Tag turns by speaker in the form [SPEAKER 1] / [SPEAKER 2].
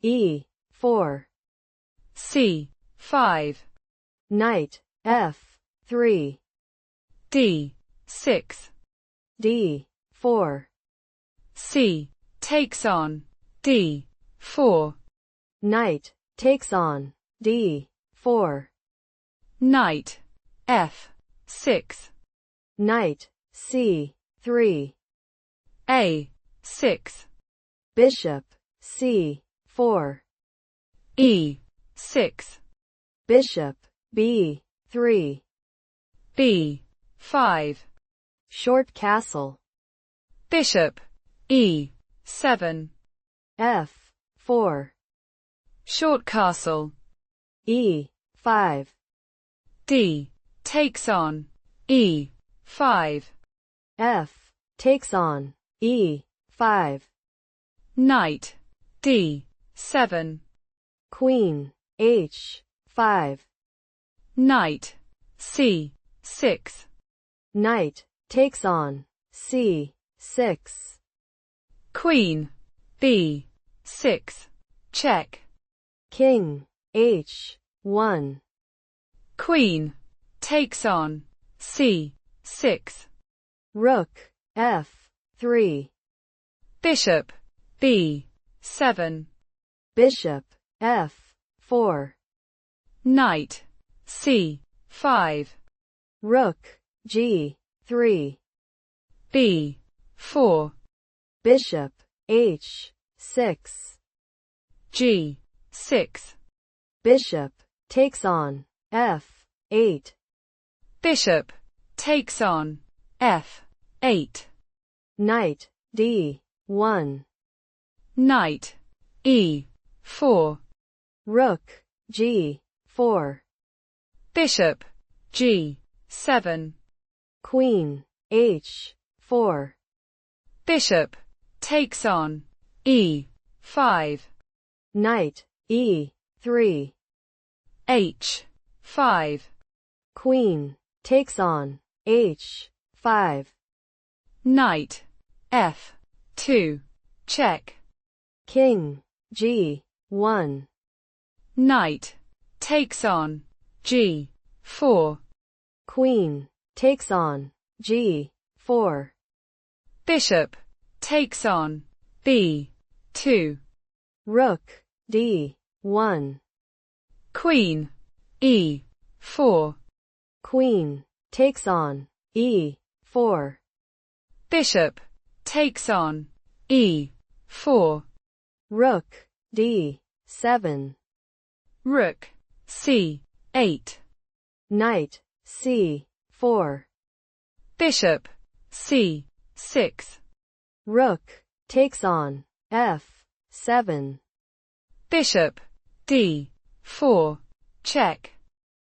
[SPEAKER 1] E4.
[SPEAKER 2] C5.
[SPEAKER 1] Knight F3.
[SPEAKER 2] D6.
[SPEAKER 1] D4.
[SPEAKER 2] C takes on D4.
[SPEAKER 1] Knight takes on D4.
[SPEAKER 2] Knight F6.
[SPEAKER 1] Knight C3.
[SPEAKER 2] A6.
[SPEAKER 1] Bishop C4.
[SPEAKER 2] E6.
[SPEAKER 1] Bishop B3.
[SPEAKER 2] B5.
[SPEAKER 1] Short castle.
[SPEAKER 2] Bishop E7.
[SPEAKER 1] F4.
[SPEAKER 2] Short castle.
[SPEAKER 1] E5.
[SPEAKER 2] D takes on E5.
[SPEAKER 1] F takes on E5.
[SPEAKER 2] Knight D7.
[SPEAKER 1] Queen H5.
[SPEAKER 2] Knight C6.
[SPEAKER 1] Knight takes on C6.
[SPEAKER 2] Queen B6. Check.
[SPEAKER 1] King H1.
[SPEAKER 2] Queen takes on C6.
[SPEAKER 1] Rook F3.
[SPEAKER 2] Bishop B7.
[SPEAKER 1] Bishop F4.
[SPEAKER 2] Knight C5.
[SPEAKER 1] Rook G3.
[SPEAKER 2] B4.
[SPEAKER 1] Bishop H6.
[SPEAKER 2] G6.
[SPEAKER 1] Bishop takes on F8.
[SPEAKER 2] Bishop takes on F8.
[SPEAKER 1] Knight D1.
[SPEAKER 2] Knight E4.
[SPEAKER 1] Rook G4.
[SPEAKER 2] Bishop G7.
[SPEAKER 1] Queen H4.
[SPEAKER 2] Bishop takes on E5.
[SPEAKER 1] Knight E3.
[SPEAKER 2] H5.
[SPEAKER 1] Queen takes on H5.
[SPEAKER 2] Knight F2. Check.
[SPEAKER 1] King G1.
[SPEAKER 2] Knight takes on G4.
[SPEAKER 1] Queen takes on G4.
[SPEAKER 2] Bishop takes on B2.
[SPEAKER 1] Rook D1.
[SPEAKER 2] Queen E4.
[SPEAKER 1] Queen takes on E4.
[SPEAKER 2] Bishop takes on E4.
[SPEAKER 1] Rook D7.
[SPEAKER 2] Rook C8.
[SPEAKER 1] Knight C4.
[SPEAKER 2] Bishop C6.
[SPEAKER 1] Rook takes on F7.
[SPEAKER 2] Bishop D4. Check.